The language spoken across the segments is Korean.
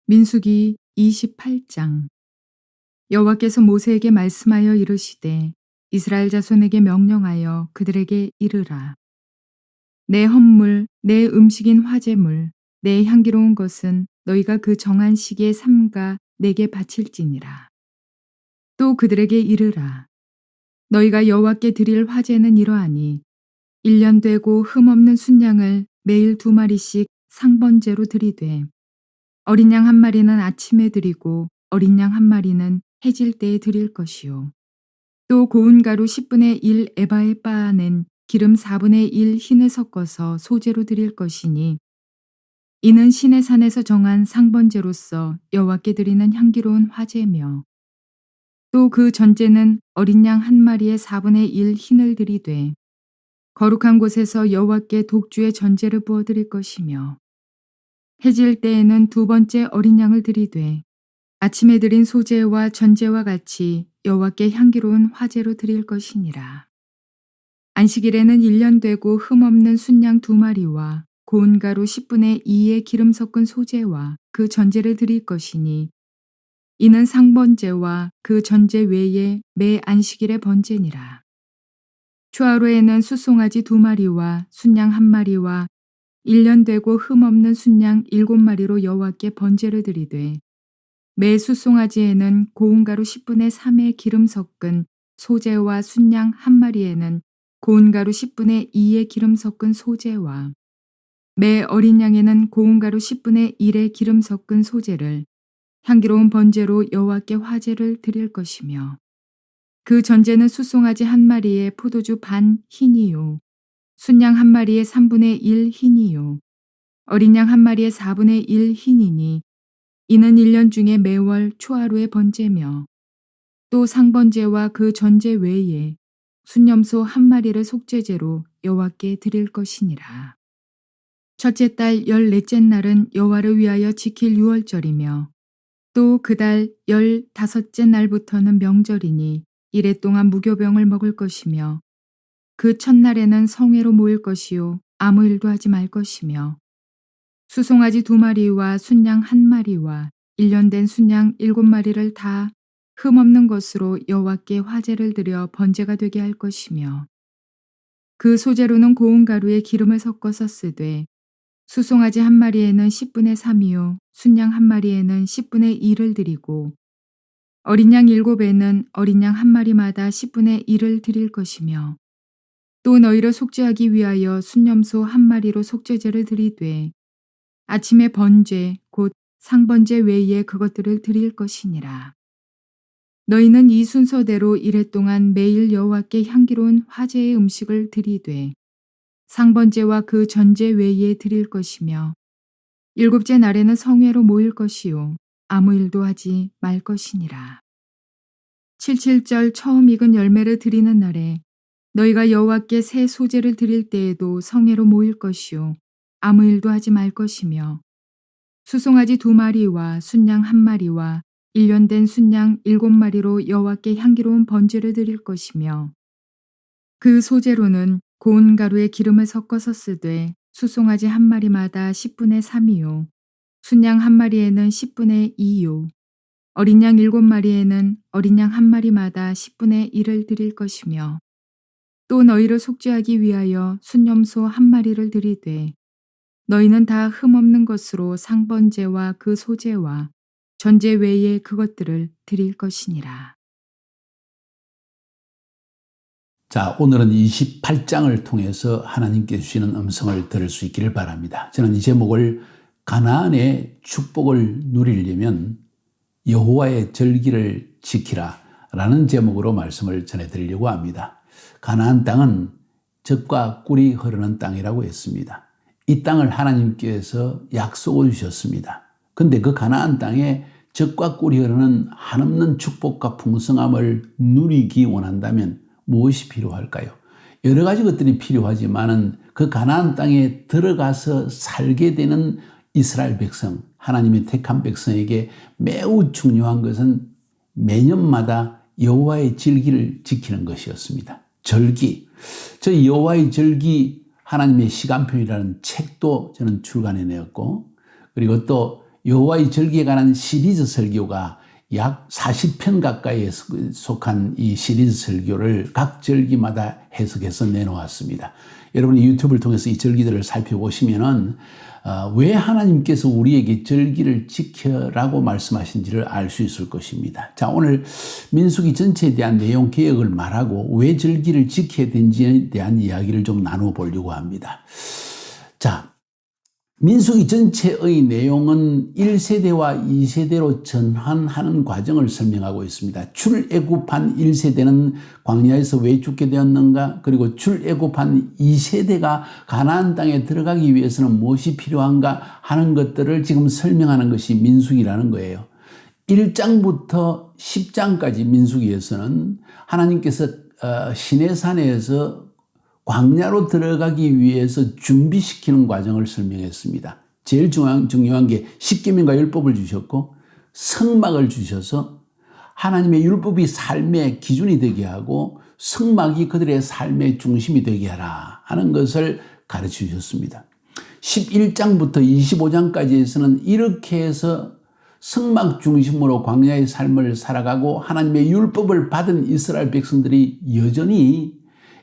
민수기 28장. 여호와께서 모세에게 말씀하여 이르시되 이스라엘 자손에게 명령하여 그들에게 이르라. 내 헌물, 내 음식인 화제물, 내 향기로운 것은 너희가 그 정한 시기에 삼가 내게 바칠지니라. 또 그들에게 이르라. 너희가 여호와께 드릴 화제는 이러하니 1년 되고 흠없는 순양을 매일 2마리씩 상번제로 드리되 어린 양 1마리는 아침에 드리고 어린 양 1마리는 해질 때에 드릴 것이요. 또 고운 가루 10분의 1 에바에 빻아낸 기름 4분의 1 흰을 섞어서 소제로 드릴 것이니 이는 신의 산에서 정한 상번제로서 여호와께 드리는 향기로운 화제며 또 그 전제는 어린 양 1마리의 4분의 1 흰을 드리되 거룩한 곳에서 여호와께 독주의 전제를 부어 드릴 것이며 해질 때에는 2번째 어린 양을 드리되 아침에 드린 소제와 전제와 같이 여호와께 향기로운 화제로 드릴 것이니라. 안식일에는 1년 되고 흠없는 순양 2마리와 고운 가루 10분의 2의 기름 섞은 소제와 그 전제를 드릴 것이니 이는 상번제와 그 전제 외에 매 안식일의 번제니라. 초하루에는 숫송아지 2마리와 순양 1마리와 1년 되고 흠없는 순양 7마리로 여호와께 번제를 드리되 매 숫송아지에는 고운 가루 10분의 3의 기름 섞은 소제와 순양 1마리에는 고운 가루 10분의 2의 기름 섞은 소제와 매 어린 양에는 고운 가루 10분의 1의 기름 섞은 소제를 향기로운 번제로 여호와께 화제를 드릴 것이며 그 전제는 숫송아지 1마리에 포도주 반 흰이요 순양 1마리에 3분의 1 흰이요 어린 양 1마리에 4분의 1 흰이니 이는 1년 중에 매월 초하루의 번제며 또 상번제와 그 전제 외에 순염소 1마리를 속죄제로 여호와께 드릴 것이니라. 첫째 달 14째 날은 여호와를 위하여 지킬 유월절이며 또 그 달 15째 날부터는 명절이니 이래 동안 무교병을 먹을 것이며 그 첫날에는 성회로 모일 것이요 아무 일도 하지 말 것이며 수송아지 2마리와 순양 1마리와 1년 된 순양 7마리를 다 흠없는 것으로 여호와께 화제를 드려 번제가 되게 할 것이며 그 소제로는 고운 가루에 기름을 섞어서 쓰되 수송아지 1마리에는 10분의 3이요 순양 1마리에는 10분의 1을 드리고 어린 양 7에는 어린 양 1마리마다 10분의 1을 드릴 것이며 또 너희를 속죄하기 위하여 순염소 1마리로 속죄제를 드리되 아침에 번제 곧 상번제 외에 그것들을 드릴 것이니라. 너희는 이 순서대로 이래 동안 매일 여호와께 향기로운 화제의 음식을 드리되 상번제와 그 전제 외에 드릴 것이며 7째 날에는 성회로 모일 것이요 아무 일도 하지 말 것이니라. 77절 처음 익은 열매를 드리는 날에 너희가 여호와께 새 소제를 드릴 때에도 성회로 모일 것이요 아무 일도 하지 말 것이며 수송아지 2마리와 순양 1마리와 1년 된 순양 7마리로 여호와께 향기로운 번제를 드릴 것이며 그 소제로는 고운 가루에 기름을 섞어서 쓰되 수송아지 1마리마다 10분의 3이요 순양 1마리에는 10분의 2요 어린 양 7마리에는 어린 양 1마리마다 10분의 1을 드릴 것이며 또 너희를 속죄하기 위하여 순염소 1마리를 드리되 너희는 다 흠없는 것으로 상번제와 그 소제와 전제 외에 그것들을 드릴 것이니라. 자, 오늘은 28장을 통해서 하나님께 주시는 음성을 들을 수 있기를 바랍니다. 저는 이 제목을 가나안의 축복을 누리려면 여호와의 절기를 지키라 라는 제목으로 말씀을 전해드리려고 합니다. 가나안 땅은 젖과 꿀이 흐르는 땅이라고 했습니다. 이 땅을 하나님께서 약속을 주셨습니다. 근데 그 가나안 땅에 젖과 꿀이 흐르는 한없는 축복과 풍성함을 누리기 원한다면 무엇이 필요할까요? 여러 가지 것들이 필요하지만은 그 가나안 땅에 들어가서 살게 되는 이스라엘 백성, 하나님의 택한 백성에게 매우 중요한 것은 매년마다 여호와의 절기를 지키는 것이었습니다. 절기. 저 여호와의 절기 하나님의 시간표이라는 책도 저는 출간해 내었고, 그리고 또 여호와의 절기에 관한 시리즈 설교가 약 40편 가까이에 속한 이 시리즈 설교를 각 절기마다 해석해서 내놓았습니다. 여러분이 유튜브를 통해서 이 절기들을 살펴보시면은 왜 하나님께서 우리에게 절기를 지켜라고 말씀하신지를 알 수 있을 것입니다. 자, 오늘 민수기 전체에 대한 내용 개혁을 말하고 왜 절기를 지켜야 되는지에 대한 이야기를 좀 나눠 보려고 합니다. 자, 민수기 전체의 내용은 1세대와 2세대로 전환하는 과정을 설명하고 있습니다. 출애굽한 1세대는 광야에서 왜 죽게 되었는가? 그리고 출애굽한 2세대가 가나안 땅에 들어가기 위해서는 무엇이 필요한가 하는 것들을 지금 설명하는 것이 민수기라는 거예요. 1장부터 10장까지 민수기에서는 하나님께서 시내산에서 광야로 들어가기 위해서 준비시키는 과정을 설명했습니다. 제일 중요한 게 십계명과 율법을 주셨고 성막을 주셔서 하나님의 율법이 삶의 기준이 되게 하고 성막이 그들의 삶의 중심이 되게 하라 하는 것을 가르쳐 주셨습니다. 11장부터 25장까지에서는 이렇게 해서 성막 중심으로 광야의 삶을 살아가고 하나님의 율법을 받은 이스라엘 백성들이 여전히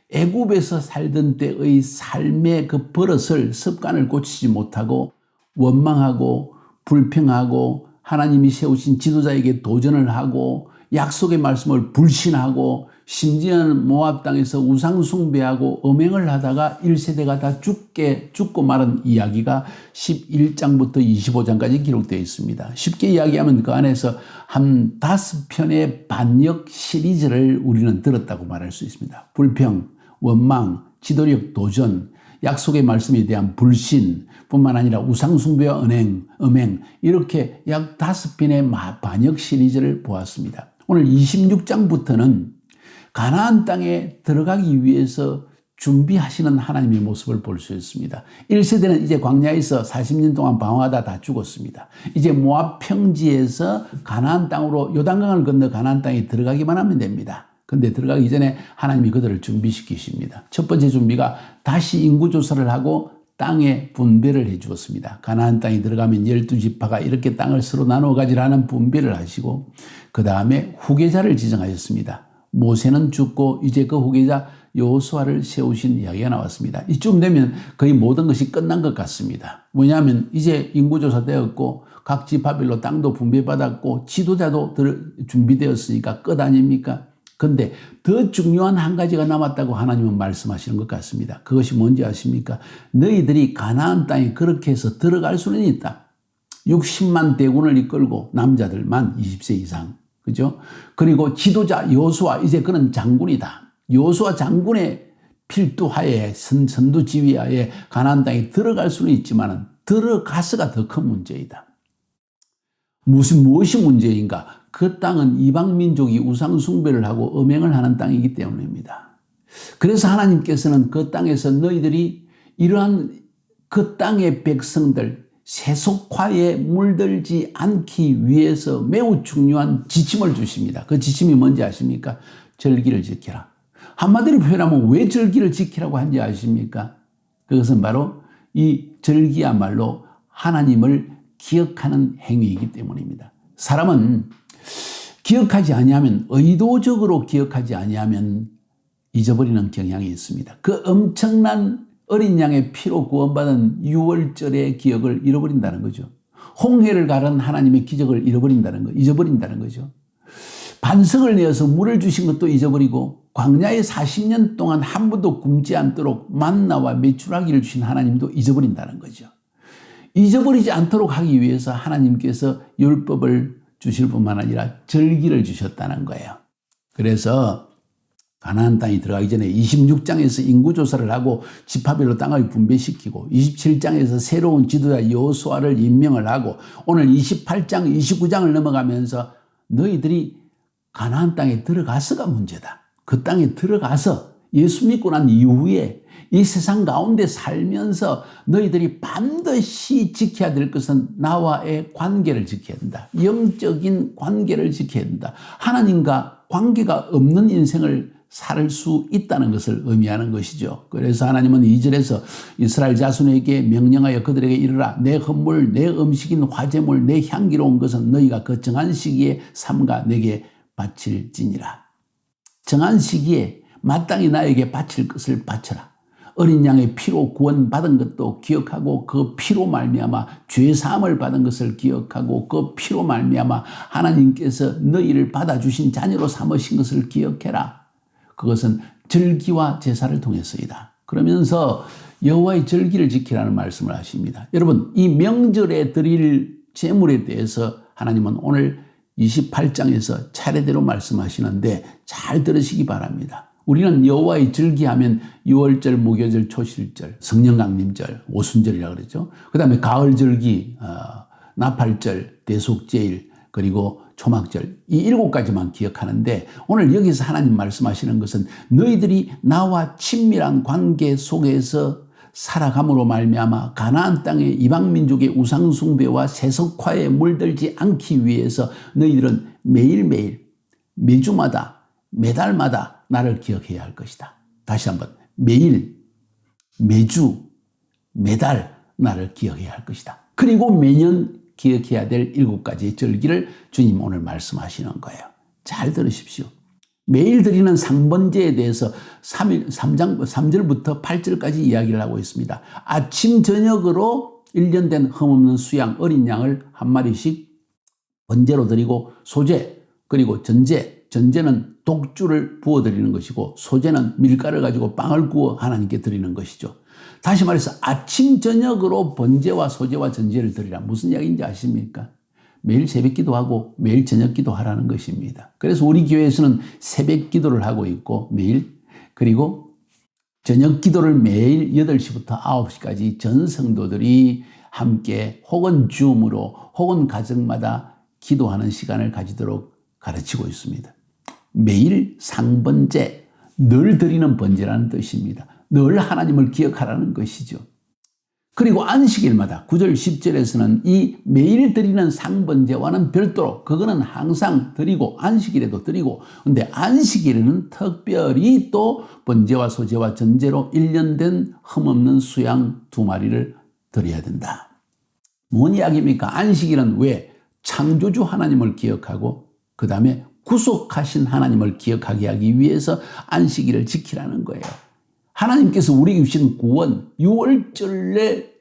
애굽에서 살던 때의 삶의 그 버릇을 습관을 고치지 못하고 원망하고 불평하고 하나님이 세우신 지도자에게 도전을 하고 약속의 말씀을 불신하고 심지어는 모압 땅에서 우상 숭배하고 음행을 하다가 1세대가 다 죽고 말은 이야기가 11장부터 25장까지 기록되어 있습니다. 쉽게 이야기하면 그 안에서 한 5편의 반역 시리즈를 우리는 들었다고 말할 수 있습니다. 불평, 원망, 지도력 도전, 약속의 말씀에 대한 불신 뿐만 아니라 우상숭배와 음행 이렇게 약 5편의 반역 시리즈를 보았습니다. 오늘 26장부터는 가나안 땅에 들어가기 위해서 준비하시는 하나님의 모습을 볼 수 있습니다. 1세대는 이제 광야에서 40년 동안 방황하다 다 죽었습니다. 이제 모압 평지에서 가나안 땅으로 요단강을 건너 가나안 땅에 들어가기만 하면 됩니다. 근데 들어가기 전에 하나님이 그들을 준비시키십니다. 첫 번째 준비가 다시 인구조사를 하고 땅에 분배를 해 주었습니다. 가나안 땅에 들어가면 12지파가 이렇게 땅을 서로 나누어 가지라는 분배를 하시고 그 다음에 후계자를 지정하셨습니다. 모세는 죽고 이제 그 후계자 여호수아를 세우신 이야기가 나왔습니다. 이쯤 되면 거의 모든 것이 끝난 것 같습니다. 왜냐하면 이제 인구조사 되었고 각 지파별로 땅도 분배받았고 지도자도 준비되었으니까 끝 아닙니까? 근데 더 중요한 한 가지가 남았다고 하나님은 말씀하시는 것 같습니다. 그것이 뭔지 아십니까? 너희들이 가나안 땅에 그렇게 해서 들어갈 수는 있다. 60만 대군을 이끌고 남자들만 20세 이상. 그죠? 그리고 지도자 여호수아 이제 그는 장군이다. 여호수아 장군의 필두하에 선두 지휘하에 가나안 땅에 들어갈 수는 있지만 들어가서가 더 큰 문제이다. 무엇이 문제인가? 그 땅은 이방 민족이 우상 숭배를 하고 음행을 하는 땅이기 때문입니다. 그래서 하나님께서는 그 땅에서 너희들이 이러한 그 땅의 백성들 세속화에 물들지 않기 위해서 매우 중요한 지침을 주십니다. 그 지침이 뭔지 아십니까? 절기를 지키라. 한마디로 표현하면 왜 절기를 지키라고 한지 아십니까? 그것은 바로 이 절기야말로 하나님을 기억하는 행위이기 때문입니다. 사람은 기억하지 아니하면 의도적으로 기억하지 아니하면 잊어버리는 경향이 있습니다. 그 엄청난 어린 양의 피로 구원받은 유월절의 기억을 잃어버린다는 거죠. 홍해를 가른 하나님의 기적을 잊어버린다는 거죠. 반석을 내어서 물을 주신 것도 잊어버리고 광야에 40년 동안 한 번도 굶지 않도록 만나와 메추라기를 주신 하나님도 잊어버린다는 거죠. 잊어버리지 않도록 하기 위해서 하나님께서 율법을 주실 뿐만 아니라 절기를 주셨다는 거예요. 그래서 가나안 땅에 들어가기 전에 26장에서 인구조사를 하고 지파별로 땅을 분배시키고 27장에서 새로운 지도자 여호수아를 임명을 하고 오늘 28장, 29장을 넘어가면서 너희들이 가나안 땅에 들어가서가 문제다. 그 땅에 들어가서 예수 믿고 난 이후에 이 세상 가운데 살면서 너희들이 반드시 지켜야 될 것은 나와의 관계를 지켜야 된다. 영적인 관계를 지켜야 된다. 하나님과 관계가 없는 인생을 살 수 있다는 것을 의미하는 것이죠. 그래서 하나님은 2절에서 이스라엘 자손에게 명령하여 그들에게 이르라. 내 헌물, 내 음식인 화제물, 내 향기로운 것은 너희가 그 정한 시기에 삼가 내게 바칠지니라. 정한 시기에 마땅히 나에게 바칠 것을 바쳐라. 어린 양의 피로 구원받은 것도 기억하고 그 피로 말미암아 죄사함을 받은 것을 기억하고 그 피로 말미암아 하나님께서 너희를 받아주신 자녀로 삼으신 것을 기억해라. 그것은 절기와 제사를 통해서이다. 그러면서 여호와의 절기를 지키라는 말씀을 하십니다. 여러분, 이 명절에 드릴 제물에 대해서 하나님은 오늘 28장에서 차례대로 말씀하시는데 잘 들으시기 바랍니다. 우리는 여호와의 절기하면 유월절, 무교절, 초실절, 성령강림절, 오순절이라고 그러죠. 그 다음에 가을절기, 나팔절, 대속제일, 그리고 초막절, 이 7가지만 기억하는데 오늘 여기서 하나님 말씀하시는 것은 너희들이 나와 친밀한 관계 속에서 살아감으로 말미암아 가나안 땅의 이방민족의 우상숭배와 세속화에 물들지 않기 위해서 너희들은 매일매일, 매주마다, 매달마다 나를 기억해야 할 것이다. 다시 한번, 매일, 매주, 매달 나를 기억해야 할 것이다. 그리고 매년 기억해야 될 7가지의 절기를 주님 오늘 말씀하시는 거예요. 잘 들으십시오. 매일 드리는 상번제에 대해서 3절부터 8절까지 이야기를 하고 있습니다. 아침 저녁으로 1년 된 흠없는 수양 어린 양을 한 마리씩 번제로 드리고 소제 그리고 전제는 독주를 부어드리는 것이고 소제는 밀가루를 가지고 빵을 구워 하나님께 드리는 것이죠. 다시 말해서 아침 저녁으로 번제와 소제와 전제를 드리라. 무슨 이야기인지 아십니까? 매일 새벽 기도하고 매일 저녁 기도하라는 것입니다. 그래서 우리 교회에서는 새벽 기도를 하고 있고 매일, 그리고 저녁 기도를 매일 8시부터 9시까지 전 성도들이 함께 혹은 줌으로 혹은 가정마다 기도하는 시간을 가지도록 가르치고 있습니다. 매일 상번제, 늘 드리는 번제라는 뜻입니다. 늘 하나님을 기억하라는 것이죠. 그리고 안식일마다 9절 10절에서는 이 매일 드리는 상번제와는 별도로 그거는 항상 드리고 안식일에도 드리고, 근데 안식일에는 특별히 또 번제와 소제와 전제로 1년 된 흠없는 수양 2마리를 드려야 된다. 뭔 이야기입니까? 안식일은 왜? 창조주 하나님을 기억하고 그 다음에 구속하신 하나님을 기억하게 하기 위해서 안식일을 지키라는 거예요. 하나님께서 우리에게 주신 구원, 유월절에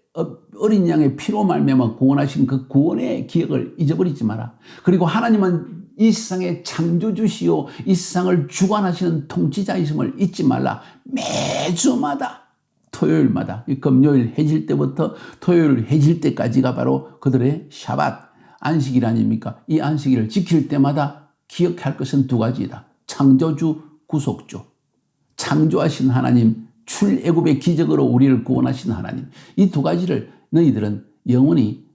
어린 양의 피로 말미암아 구원하신 그 구원의 기억을 잊어버리지 마라. 그리고 하나님은 이 세상의 창조주시요 이 세상을 주관하시는 통치자이심을 잊지 말라. 매주마다 토요일마다, 금요일 해질 때부터 토요일 해질 때까지가 바로 그들의 샤밧, 안식일 아닙니까? 이 안식일을 지킬 때마다 기억할 것은 2가지다. 창조주, 구속주. 창조하신 하나님, 출애굽의 기적으로 우리를 구원하신 하나님. 이 2가지를 너희들은 영원히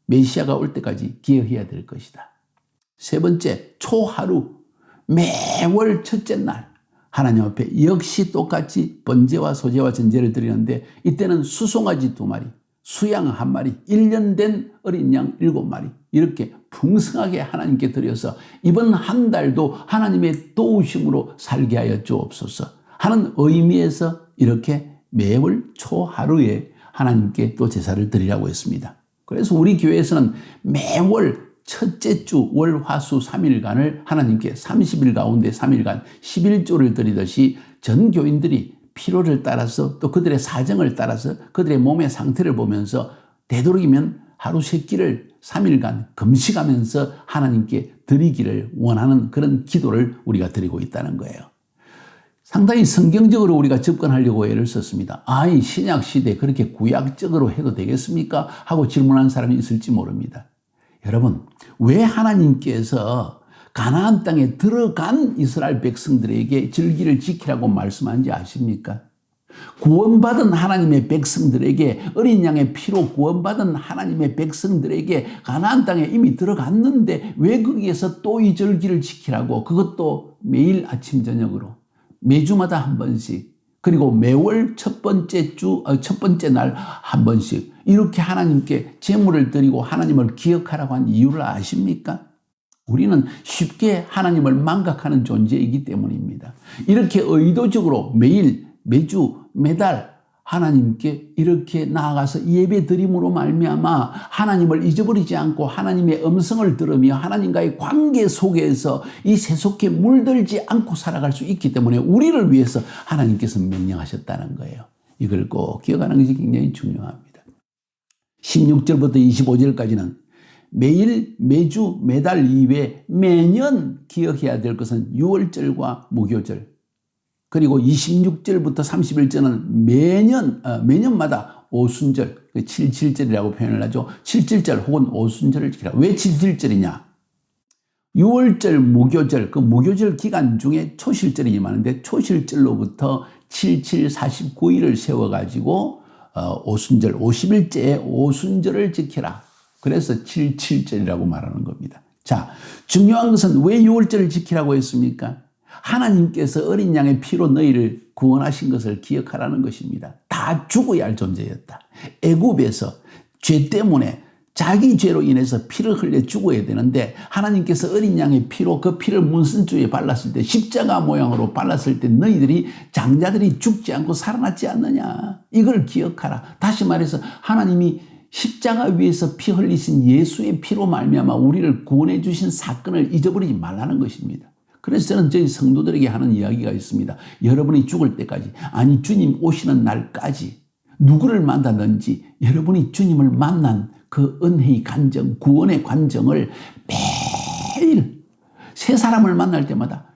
메시아가 올 때까지 기억해야 될 것이다. 3번째, 초하루, 매월 첫째 날 하나님 앞에 역시 똑같이 번제와 소제와 전제를 드리는데 이때는 수송아지 2마리, 수양 1마리, 1년 된 어린 양 7마리 이렇게 풍성하게 하나님께 드려서 이번 한 달도 하나님의 도우심으로 살게 하여 주옵소서 하는 의미에서 이렇게 매월 초하루에 하나님께 또 제사를 드리라고 했습니다. 그래서 우리 교회에서는 매월 첫째 주 월, 화, 수 3일간을 하나님께 30일 가운데 3일간 11조를 드리듯이 전 교인들이 필요를 따라서 또 그들의 사정을 따라서 그들의 몸의 상태를 보면서 되도록이면 하루 3끼를 3일간 금식하면서 하나님께 드리기를 원하는 그런 기도를 우리가 드리고 있다는 거예요. 상당히 성경적으로 우리가 접근하려고 애를 썼습니다. 이 신약 시대에 그렇게 구약적으로 해도 되겠습니까? 하고 질문하는 사람이 있을지 모릅니다. 여러분, 왜 하나님께서 가나안 땅에 들어간 이스라엘 백성들에게 절기를 지키라고 말씀한지 아십니까? 구원받은 하나님의 백성들에게, 어린 양의 피로 구원받은 하나님의 백성들에게 가나안 땅에 이미 들어갔는데 왜 거기에서 또 이 절기를 지키라고, 그것도 매일 아침 저녁으로 매주마다 한 번씩, 그리고 매월 첫 번째 날 한 번씩 이렇게 하나님께 제물을 드리고 하나님을 기억하라고 한 이유를 아십니까? 우리는 쉽게 하나님을 망각하는 존재이기 때문입니다. 이렇게 의도적으로 매일, 매주, 매달 하나님께 이렇게 나아가서 예배드림으로 말미암아 하나님을 잊어버리지 않고 하나님의 음성을 들으며 하나님과의 관계 속에서 이 세속에 물들지 않고 살아갈 수 있기 때문에 우리를 위해서 하나님께서 명령하셨다는 거예요. 이걸 꼭 기억하는 것이 굉장히 중요합니다. 16절부터 25절까지는 매일, 매주, 매달 이외에 매년 기억해야 될 것은 6월절과 무교절, 그리고 26절부터 31절은 매년마다 오순절, 77절이라고 표현을 하죠. 77절 혹은 오순절을 지키라. 왜 77절이냐? 6월절, 무교절, 그 무교절 기간 중에 초실절이 많은데 초실절로부터 77, 49일을 세워가지고 오순절, 50일째에 오순절을 지키라. 그래서 77절이라고 말하는 겁니다. 자, 중요한 것은 왜 6월절을 지키라고 했습니까? 하나님께서 어린 양의 피로 너희를 구원하신 것을 기억하라는 것입니다. 다 죽어야 할 존재였다. 애굽에서 죄 때문에 자기 죄로 인해서 피를 흘려 죽어야 되는데 하나님께서 어린 양의 피로 그 피를 문선주에 발랐을 때 십자가 모양으로 발랐을 때 너희들이 장자들이 죽지 않고 살아났지 않느냐. 이걸 기억하라. 다시 말해서 하나님이 십자가 위에서 피 흘리신 예수의 피로 말미암아 우리를 구원해 주신 사건을 잊어버리지 말라는 것입니다. 그래서 저는 저희 성도들에게 하는 이야기가 있습니다. 여러분이 죽을 때까지, 아니 주님 오시는 날까지 누구를 만나든지 여러분이 주님을 만난 그 은혜의 간정, 구원의 관정을 매일 새 사람을 만날 때마다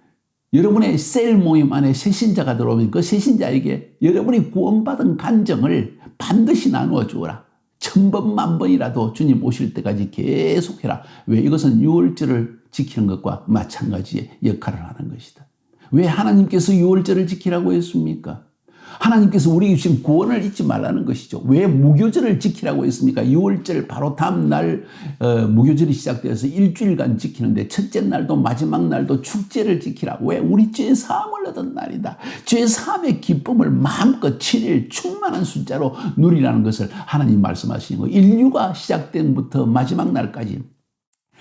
여러분의 셀 모임 안에 새 신자가 들어오면 그 새 신자에게 여러분이 구원받은 간정을 반드시 나누어 주어라. 1000번, 10,000번이라도 주님 오실 때까지 계속해라. 왜? 이것은 6월절을 지키는 것과 마찬가지의 역할을 하는 것이다. 왜 하나님께서 6월절을 지키라고 했습니까? 하나님께서 우리에게 주신 구원을 잊지 말라는 것이죠. 왜 무교절을 지키라고 했습니까? 6월절 바로 다음 날 무교절이 시작되어서 일주일간 지키는데 첫째 날도 마지막 날도 축제를 지키라. 왜? 우리 죄 사함을 얻은 날이다. 죄 사함의 기쁨을 마음껏 7일 충만한 숫자로 누리라는 것을 하나님 말씀하시는 거예요. 인류가 시작된부터 마지막 날까지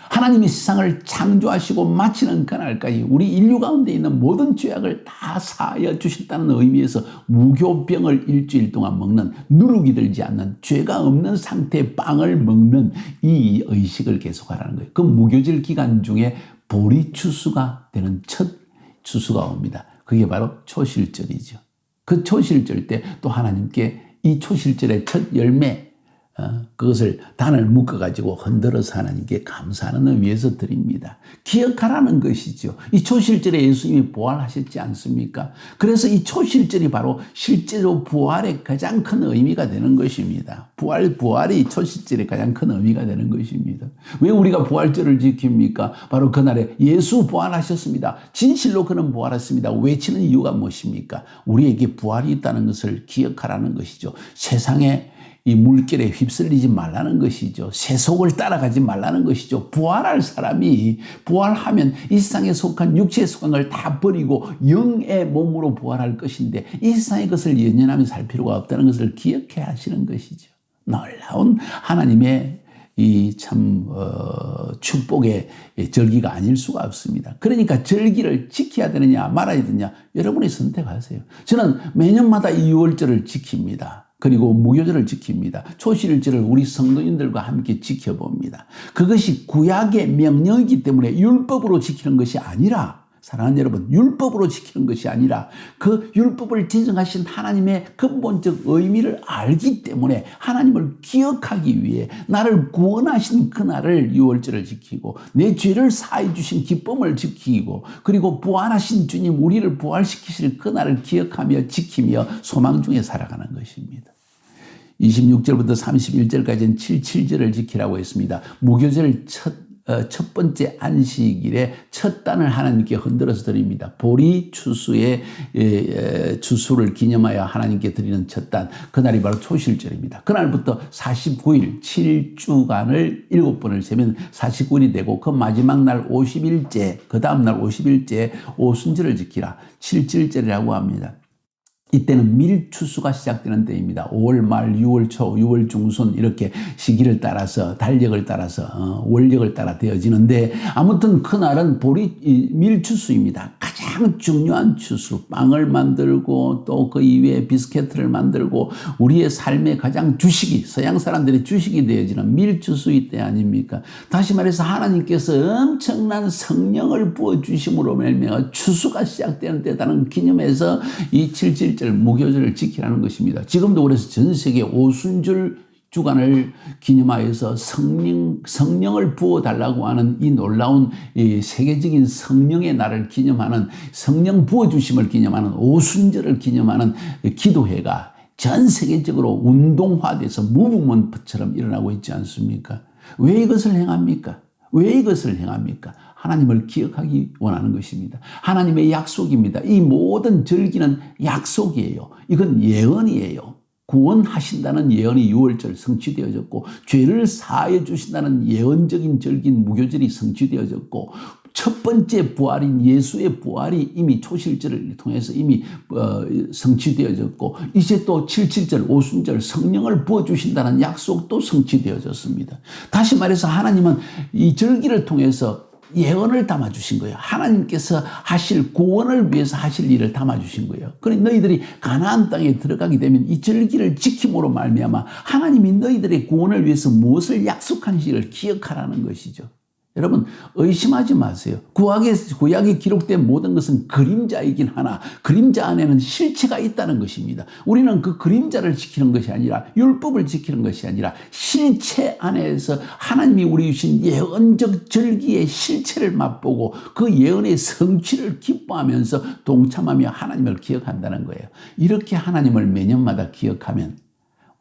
하나님이 세상을 창조하시고 마치는 그날까지 우리 인류 가운데 있는 모든 죄악을 다 사하여 주셨다는 의미에서 무교병을 일주일 동안 먹는, 누룩이 들지 않는, 죄가 없는 상태의 빵을 먹는 이 의식을 계속하라는 거예요. 그 무교절 기간 중에 보리추수가 되는 첫 추수가 옵니다. 그게 바로 초실절이죠. 그 초실절 때 또 하나님께 이 초실절의 첫 열매, 그것을 단을 묶어가지고 흔들어서 하나님께 감사하는 의미에서 드립니다. 기억하라는 것이죠. 이 초실절에 예수님이 부활하셨지 않습니까? 그래서 이 초실절이 바로 실제로 부활의 가장 큰 의미가 되는 것입니다. 부활이 초실절의 가장 큰 의미가 되는 것입니다. 왜 우리가 부활절을 지킵니까? 바로 그날에 예수 부활하셨습니다. 진실로 그는 부활했습니다. 외치는 이유가 무엇입니까? 우리에게 부활이 있다는 것을 기억하라는 것이죠. 세상에 이 물결에 휩쓸리지 말라는 것이죠. 세속을 따라가지 말라는 것이죠. 부활할 사람이 부활하면 이 세상에 속한 육체에 속한 걸 다 버리고 영의 몸으로 부활할 것인데 이 세상의 것을 연연하며 살 필요가 없다는 것을 기억해야 하시는 것이죠. 놀라운 하나님의 이 참 축복의 절기가 아닐 수가 없습니다. 그러니까 절기를 지켜야 되느냐 말아야 되느냐 여러분이 선택하세요. 저는 매년마다 이 6월절을 지킵니다. 그리고 무교절을 지킵니다. 초실절을 우리 성도인들과 함께 지켜봅니다. 그것이 구약의 명령이기 때문에 율법으로 지키는 것이 아니라, 사랑하는 여러분, 율법으로 지키는 것이 아니라 그 율법을 지정하신 하나님의 근본적 의미를 알기 때문에 하나님을 기억하기 위해 나를 구원하신 그날을 6월절을 지키고 내 죄를 사해 주신 기쁨을 지키고 그리고 부활하신 주님 우리를 부활시키실 그날을 기억하며 지키며 소망 중에 살아가는 것입니다. 26절부터 31절까지는 77절을 지키라고 했습니다. 무교절 첫 번째 안식일에 첫 단을 하나님께 흔들어서 드립니다. 보리 추수의 추수를 기념하여 하나님께 드리는 첫 단, 그날이 바로 초실절입니다. 그날부터 49일 7주간을 7번을 세면 49일이 되고 그 마지막 날 50일째, 그 다음 날 50일째 오순절을 지키라. 77절이라고 합니다. 이때는 밀추수가 시작되는 때입니다. 5월 말, 6월 초, 6월 중순 이렇게 시기를 따라서 달력을 따라서 월력을 따라 되어지는데 아무튼 그날은 밀추수입니다. 가장 중요한 추수. 빵을 만들고 또 그 이외에 비스켓을 만들고 우리의 삶의 가장 주식이 서양 사람들의 주식이 되어지는 밀추수의 때 아닙니까? 다시 말해서 하나님께서 엄청난 성령을 부어주심으로 말미암아 추수가 시작되는 때라는 기념해서 이 77절 무교절을 지키라는 것입니다. 지금도 그래서 전 세계 오순절 주간을 기념하여서 성령을 부어달라고 하는 이 놀라운 이 세계적인 성령의 날을 기념하는 성령 부어주심을 기념하는 오순절을 기념하는 기도회가 전 세계적으로 운동화돼서 무브먼트처럼 일어나고 있지 않습니까? 왜 이것을 행합니까? 왜 이것을 행합니까? 하나님을 기억하기 원하는 것입니다. 하나님의 약속입니다. 이 모든 절기는 약속이에요. 이건 예언이에요. 구원하신다는 예언이 6월절 성취되어졌고 죄를 사해 주신다는 예언적인 절기인 무교절이 성취되어졌고 첫 번째 부활인 예수의 부활이 이미 초실절을 통해서 이미 성취되어졌고 이제 또 77절 오순절 성령을 부어주신다는 약속도 성취되어졌습니다. 다시 말해서 하나님은 이 절기를 통해서 예언을 담아주신 거예요. 하나님께서 하실 구원을 위해서 하실 일을 담아주신 거예요. 그러니 너희들이 가나안 땅에 들어가게 되면 이 절기를 지킴으로 말미암아 하나님이 너희들의 구원을 위해서 무엇을 약속하신지를 기억하라는 것이죠. 여러분 의심하지 마세요. 구약에 기록된 모든 것은 그림자이긴 하나 그림자 안에는 실체가 있다는 것입니다. 우리는 그 그림자를 지키는 것이 아니라 율법을 지키는 것이 아니라 실체 안에서 하나님이 우리 주신 예언적 절기의 실체를 맛보고 그 예언의 성취를 기뻐하면서 동참하며 하나님을 기억한다는 거예요. 이렇게 하나님을 매년마다 기억하면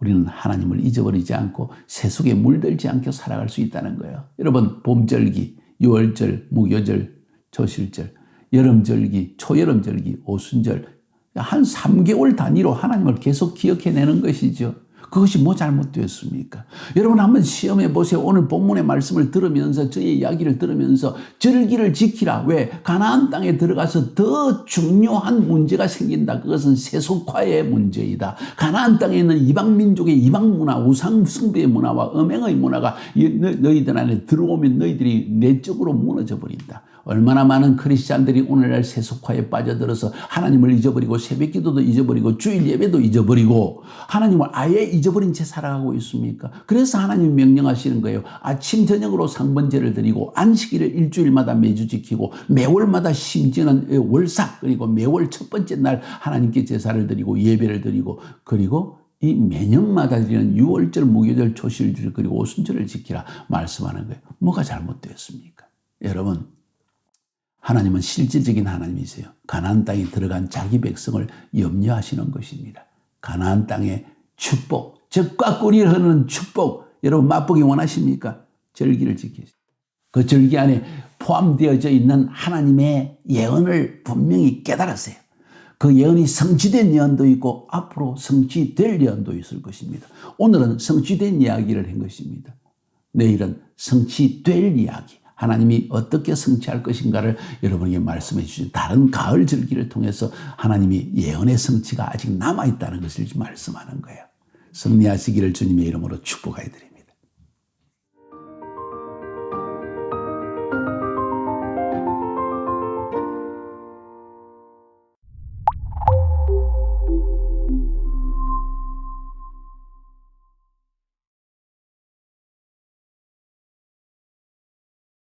우리는 하나님을 잊어버리지 않고 세속에 물들지 않게 살아갈 수 있다는 거예요. 여러분 봄절기, 6월절, 무교절, 초실절, 여름절기, 초여름절기, 오순절 한 3개월 단위로 하나님을 계속 기억해내는 것이죠. 그것이 뭐 잘못되었습니까? 여러분 한번 시험해 보세요. 오늘 본문의 말씀을 들으면서 저의 이야기를 들으면서 절기를 지키라. 왜? 가나안 땅에 들어가서 더 중요한 문제가 생긴다. 그것은 세속화의 문제이다. 가나안 땅에 있는 이방 민족의 이방 문화, 우상 숭배의 문화와 음행의 문화가 너희들 안에 들어오면 너희들이 내적으로 무너져 버린다. 얼마나 많은 크리스찬들이 오늘날 세속화에 빠져들어서 하나님을 잊어버리고 새벽기도도 잊어버리고 주일 예배도 잊어버리고 하나님을 아예 잊어버린 채 살아가고 있습니까? 그래서 하나님이 명령하시는 거예요. 아침 저녁으로 상번제를 드리고 안식일을 일주일마다 매주 지키고 매월마다 심지어는 월삭 그리고 매월 첫 번째 날 하나님께 제사를 드리고 예배를 드리고 그리고 이 매년마다 드리는 6월절, 무교절, 초실절 그리고 오순절을 지키라 말씀하는 거예요. 뭐가 잘못되었습니까? 여러분 하나님은 실질적인 하나님이세요. 가나안 땅에 들어간 자기 백성을 염려하시는 것입니다. 가나안 땅의 축복, 젖과 꿀이 흐르는 축복 여러분 맛보기 원하십니까? 절기를 지키세요. 그 절기 안에 포함되어져 있는 하나님의 예언을 분명히 깨달으세요. 그 예언이 성취된 예언도 있고 앞으로 성취될 예언도 있을 것입니다. 오늘은 성취된 이야기를 한 것입니다. 내일은 성취될 이야기. 하나님이 어떻게 성취할 것인가를 여러분에게 말씀해 주신 다른 가을 절기를 통해서 하나님이 예언의 성취가 아직 남아있다는 것을 말씀하는 거예요. 승리하시기를 주님의 이름으로 축복해 드립니다.